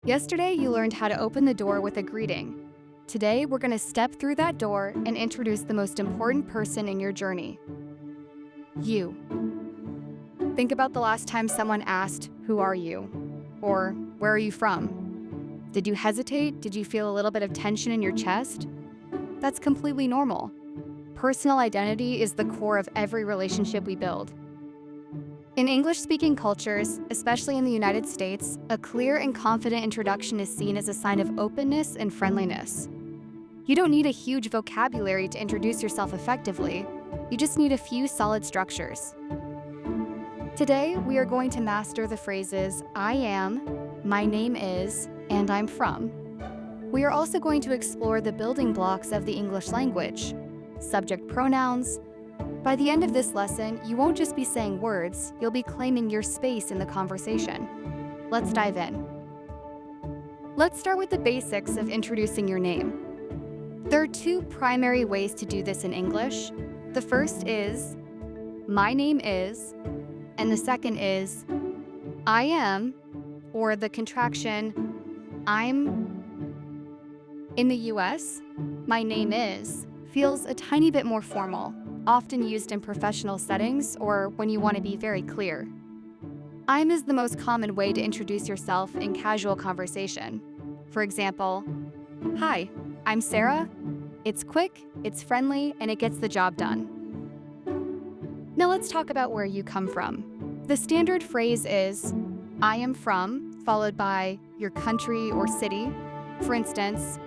Yesterday, you learned how to open the door with a greeting. Today, we're going to step through that door and introduce the most important person in your journey. You. Think about the last time someone asked, "Who are you?" Or, "Where are you from?" Did you hesitate? Did you feel a little bit of tension in your chest? That's completely normal. Personal identity is the core of every relationship we build. In English-speaking cultures, especially in the United States, a clear and confident introduction is seen as a sign of openness and friendliness. You don't need a huge vocabulary to introduce yourself effectively. You just need a few solid structures. Today, we are going to master the phrases "I am," "My name is," and "I'm from." We are also going to explore the building blocks of the English language, subject pronouns. By the end of this lesson, you won't just be saying words, you'll be claiming your space in the conversation. Let's dive in. Let's start with the basics of introducing your name. There are two primary ways to do this in English. The first is, "My name is," and the second is, "I am," or the contraction, "I'm." In the US, "My name is" feels a tiny bit more formal, often used in professional settings or when you want to be very clear. "I'm" is the most common way to introduce yourself in casual conversation. For example, "Hi, I'm Sarah." It's quick, it's friendly, and it gets the job done. Now let's talk about where you come from. The standard phrase is, "I am from," followed by your country or city. For instance,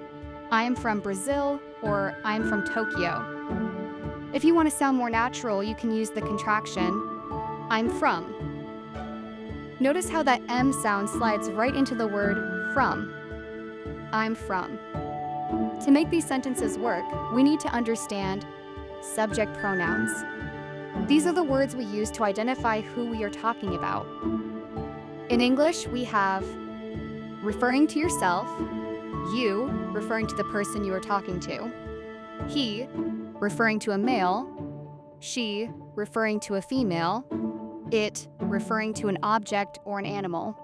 "I am from Brazil," or "I am from Tokyo." If you want to sound more natural, you can use the contraction, "I'm from." Notice how that M sound slides right into the word from. I'm from. To make these sentences work, we need to understand subject pronouns. These are the words we use to identify who we are talking about. In English, we have referring to yourself, you referring to the person you are talking to, he referring to a male, she referring to a female, it referring to an object or an animal,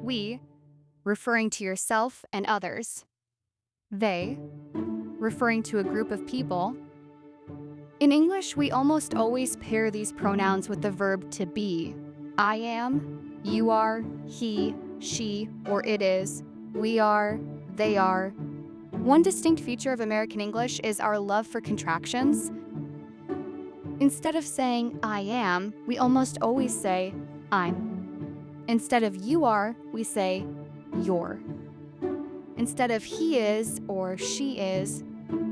we referring to yourself and others, they referring to a group of people. In English, we almost always pair these pronouns with the verb to be. I am, you are, he, she, or it is, we are, they are. One distinct feature of American English is our love for contractions. Instead of saying "I am," we almost always say "I'm." Instead of "you are," we say "you're." Instead of "he is" or "she is,"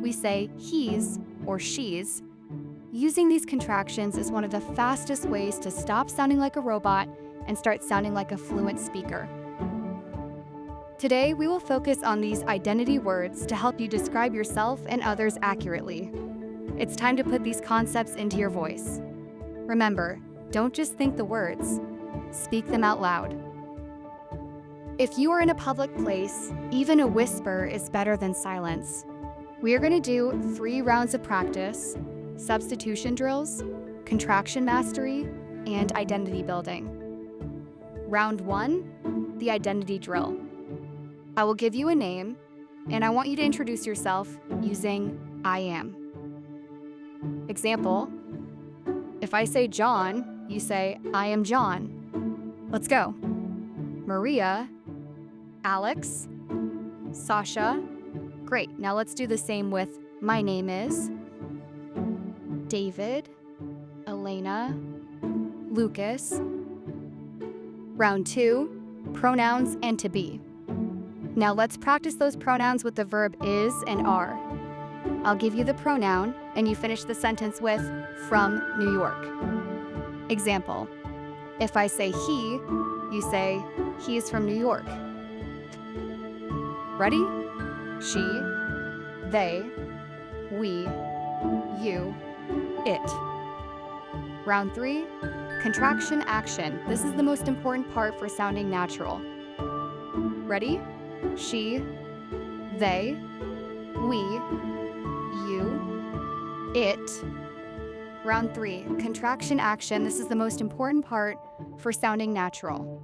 we say "he's" or "she's." Using these contractions is one of the fastest ways to stop sounding like a robot and start sounding like a fluent speaker. Today, we will focus on these identity words to help you describe yourself and others accurately. It's time to put these concepts into your voice. Remember, don't just think the words, speak them out loud. If you are in a public place, even a whisper is better than silence. We are going to do 3 rounds of practice: substitution drills, contraction mastery, and identity building. Round 1, the identity drill. I will give you a name, and I want you to introduce yourself using "I am." Example, if I say John, you say "I am John." Let's go. Maria, Alex, Sasha. Great, now let's do the same with "My name is," David, Elena, Lucas. Round 2, pronouns and to be. Now let's practice those pronouns with the verb is and are. I'll give you the pronoun, and you finish the sentence with "from New York." Example, if I say he, you say "he is from New York." Ready? She, they, we, you, it. Round 3, contraction action. This is the most important part for sounding natural. Ready? She, they, we, you, it. Round 3, contraction action. This is the most important part for sounding natural.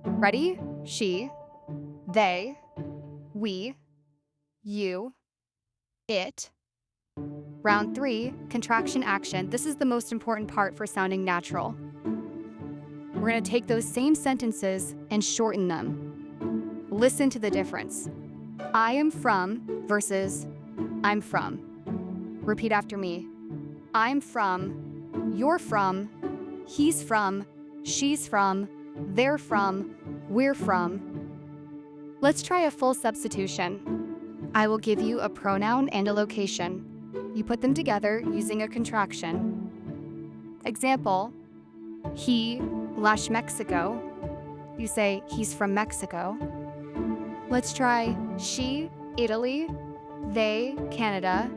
Ready? She, they, we, you, it. Round 3, contraction action. This is the most important part for sounding natural. We're going to take those same sentences and shorten them. Listen to the difference. I am from versus I'm from. Repeat after me. I'm from, you're from, he's from, she's from, they're from, we're from. Let's try a full substitution. I will give you a pronoun and a location. You put them together using a contraction. Example, he / Mexico. You say he's from Mexico. Let's try she, Italy, they, Canada,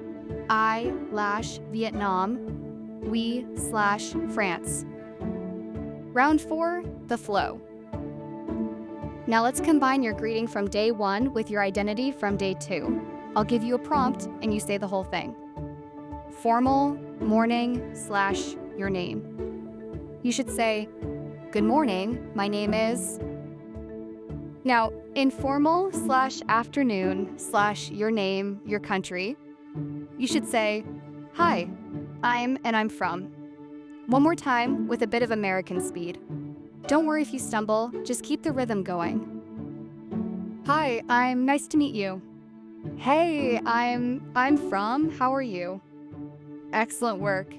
I / Vietnam, we / France. Round 4, the flow. Now let's combine your greeting from day 1 with your identity from day 2. I'll give you a prompt and you say the whole thing. Formal, morning / your name. You should say, good morning, my name is. Now, informal / afternoon / your name, your country. You should say, hi, I'm from. One more time with a bit of American speed. Don't worry if you stumble, just keep the rhythm going. Hi, nice to meet you. Hey, I'm from, how are you? Excellent work.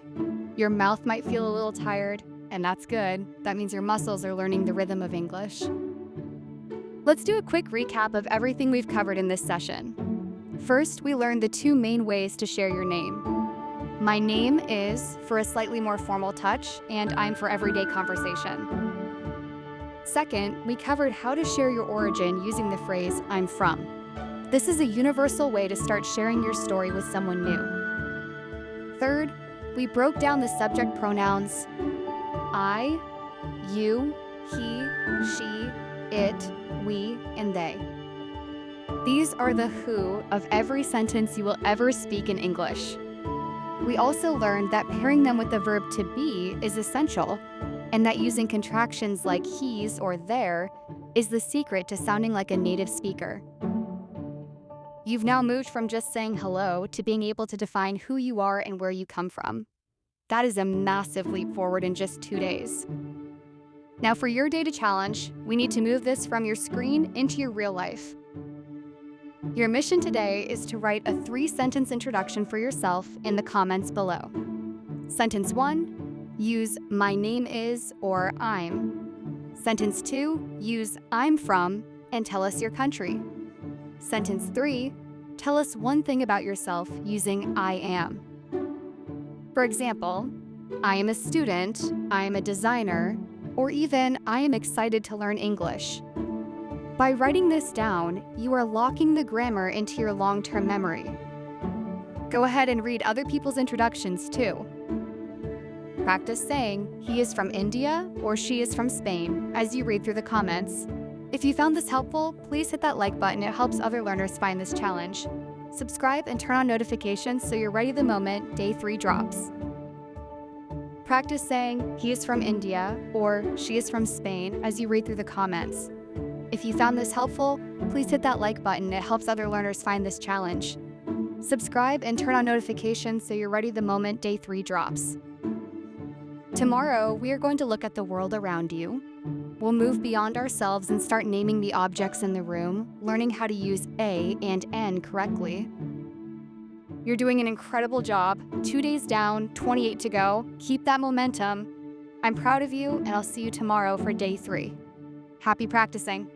Your mouth might feel a little tired, and that's good. That means your muscles are learning the rhythm of English. Let's do a quick recap of everything we've covered in this session. First, we learned the 2 main ways to share your name. My name is for a slightly more formal touch, and I'm for everyday conversation. Second, we covered how to share your origin using the phrase, I'm from. This is a universal way to start sharing your story with someone new. Third, we broke down the subject pronouns I, you, he, she, it, we, and they. These are the who of every sentence you will ever speak in English. We also learned that pairing them with the verb to be is essential, and that using contractions like he's or their is the secret to sounding like a native speaker. You've now moved from just saying hello to being able to define who you are and where you come from. That is a massive leap forward in just 2 days. Now for your data challenge, we need to move this from your screen into your real life. Your mission today is to write a 3-sentence introduction for yourself in the comments below. Sentence 1, use my name is or I'm. Sentence 2, use I'm from and tell us your country. Sentence 3, tell us one thing about yourself using I am. For example, I am a student, I am a designer, or even I am excited to learn English. By writing this down, you are locking the grammar into your long-term memory. Go ahead and read other people's introductions too. Practice saying he is from India or she is from Spain as you read through the comments. If you found this helpful, please hit that like button. It helps other learners find this challenge. Subscribe and turn on notifications so you're ready the moment day 3 drops. Practice saying he is from India or she is from Spain as you read through the comments. If you found this helpful, please hit that like button. It helps other learners find this challenge. Subscribe and turn on notifications so you're ready the moment day 3 drops. Tomorrow, we are going to look at the world around you. We'll move beyond ourselves and start naming the objects in the room, learning how to use A and N correctly. You're doing an incredible job. 2 days down, 28 to go. Keep that momentum. I'm proud of you, and I'll see you tomorrow for day 3. Happy practicing.